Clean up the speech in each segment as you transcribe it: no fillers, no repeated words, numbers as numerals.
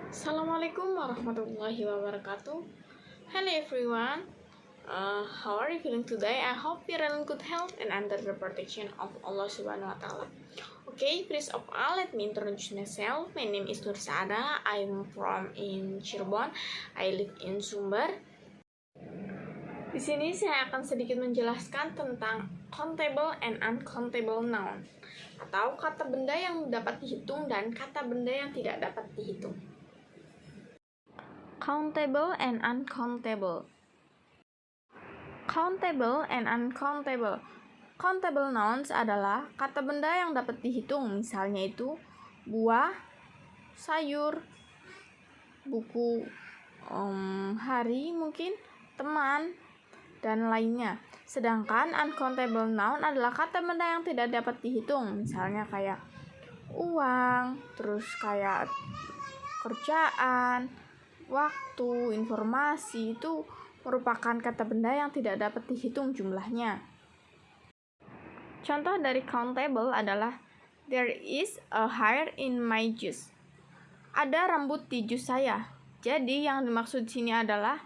Assalamualaikum warahmatullahi wabarakatuh. Hello everyone. How are you feeling today? I hope you're in good health and under the protection of Allah Subhanahu wa Ta'ala. Okay, first of all, let me introduce myself. My name is Nur Saada. I'm from in Cirebon. I live in Sumber. Di sini saya akan sedikit menjelaskan tentang countable and uncountable noun, atau kata benda yang dapat dihitung dan kata benda yang tidak dapat dihitung. Countable and uncountable. Countable and uncountable. Countable nouns adalah kata benda yang dapat dihitung, misalnya itu buah, sayur, buku, hari mungkin, teman, dan lainnya. Sedangkan uncountable noun adalah kata benda yang tidak dapat dihitung, misalnya kayak uang, terus kayak kerjaan, waktu, informasi, itu merupakan kata benda yang tidak dapat dihitung jumlahnya. Contoh dari countable adalah there is a hair in my juice. Ada rambut di jus saya. Jadi yang dimaksud sini adalah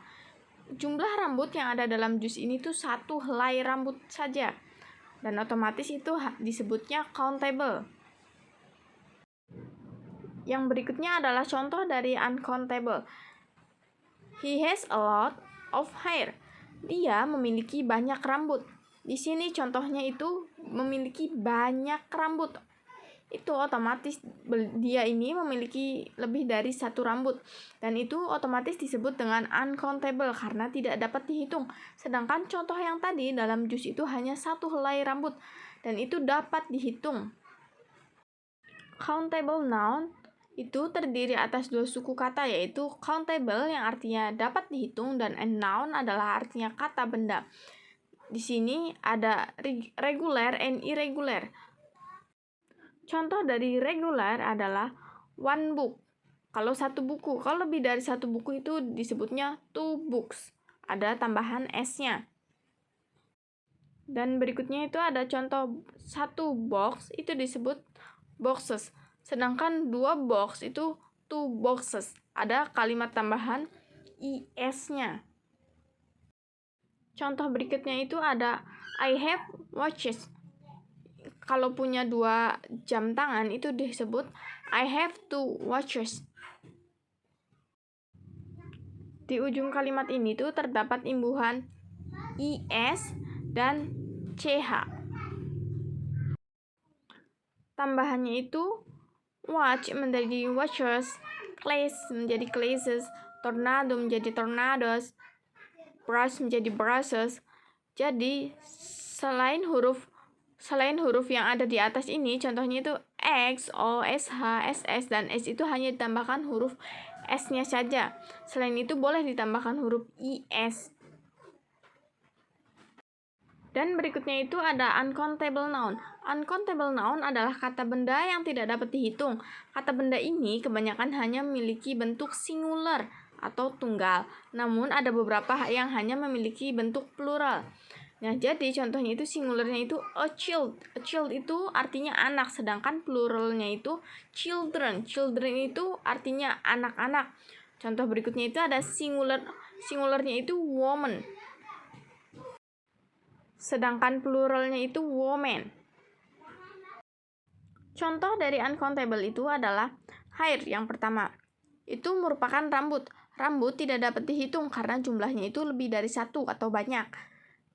jumlah rambut yang ada dalam jus ini tuh satu helai rambut saja. Dan otomatis itu disebutnya countable. Yang berikutnya adalah contoh dari uncountable. He has a lot of hair. Dia memiliki banyak rambut. Di sini contohnya itu memiliki banyak rambut. Itu otomatis dia ini memiliki lebih dari satu rambut. Dan itu otomatis disebut dengan uncountable karena tidak dapat dihitung. Sedangkan contoh yang tadi dalam jus itu hanya satu helai rambut. Dan itu dapat dihitung. Countable noun itu terdiri atas dua suku kata, yaitu countable yang artinya dapat dihitung dan noun adalah artinya kata benda. Di sini ada regular and irregular. Contoh dari regular adalah one book. Kalau satu buku, kalau lebih dari satu buku itu disebutnya two books. Ada tambahan s-nya. Dan berikutnya itu ada contoh satu box itu disebut boxes. Sedangkan dua box itu two boxes. Ada kalimat tambahan is-nya. Contoh berikutnya itu ada I have watches. Kalau punya dua jam tangan itu disebut I have two watches. Di ujung kalimat ini tuh terdapat imbuhan is dan ch. Tambahannya itu watch menjadi watchers, class menjadi classes, tornado menjadi tornadoes, brush menjadi brushes. Jadi selain huruf yang ada di atas ini, contohnya itu X, O, SH, SS, dan S itu hanya ditambahkan huruf S-nya saja. Selain itu boleh ditambahkan huruf IS. Dan berikutnya itu ada uncountable noun. Uncountable noun adalah kata benda yang tidak dapat dihitung. Kata benda ini kebanyakan hanya memiliki bentuk singular atau tunggal. Namun ada beberapa yang hanya memiliki bentuk plural. Nah, jadi contohnya itu singularnya itu a child. A child itu artinya anak, sedangkan pluralnya itu children. Children itu artinya anak-anak. Contoh berikutnya itu ada singularnya itu woman. Sedangkan pluralnya itu woman. Contoh dari uncountable itu adalah hair yang pertama. Itu merupakan rambut. Rambut tidak dapat dihitung karena jumlahnya itu lebih dari satu atau banyak.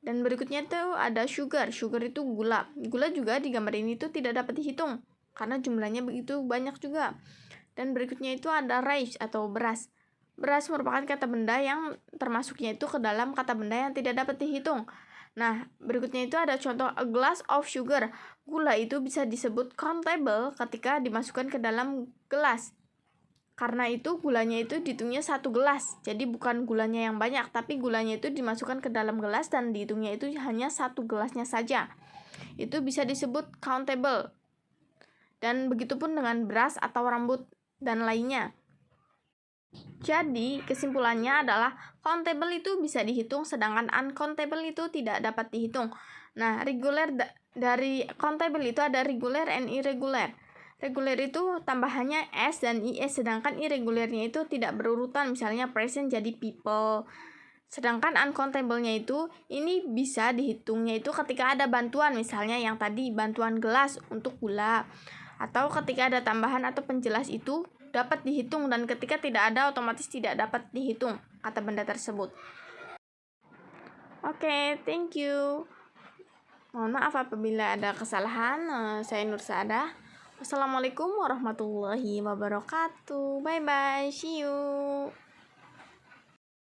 Dan berikutnya itu ada sugar. Sugar itu gula. Gula juga di gambar ini itu tidak dapat dihitung karena jumlahnya begitu banyak juga. Dan berikutnya itu ada rice atau beras. Beras merupakan kata benda yang termasuknya itu ke dalam kata benda yang tidak dapat dihitung. Nah, berikutnya itu ada contoh a glass of sugar. Gula itu bisa disebut countable ketika dimasukkan ke dalam gelas. Karena itu gulanya itu dihitungnya satu gelas. Jadi bukan gulanya yang banyak, tapi gulanya itu dimasukkan ke dalam gelas dan dihitungnya itu hanya satu gelasnya saja. Itu bisa disebut countable. Dan begitupun dengan beras atau rambut dan lainnya. Jadi, kesimpulannya adalah countable itu bisa dihitung, sedangkan uncountable itu tidak dapat dihitung. Nah, regular dari countable itu ada regular and irregular. Reguler itu tambahannya S dan IS, sedangkan irregulernya itu tidak berurutan, misalnya present jadi people. Sedangkan uncountable-nya itu, ini bisa dihitungnya itu ketika ada bantuan, misalnya yang tadi bantuan gelas untuk gula. Atau ketika ada tambahan atau penjelas itu dapat dihitung, dan ketika tidak ada otomatis tidak dapat dihitung kata benda tersebut. Oke, thank you. Mohon maaf apabila ada kesalahan. Saya Nur Saadah. Wassalamualaikum warahmatullahi wabarakatuh. Bye bye. See you.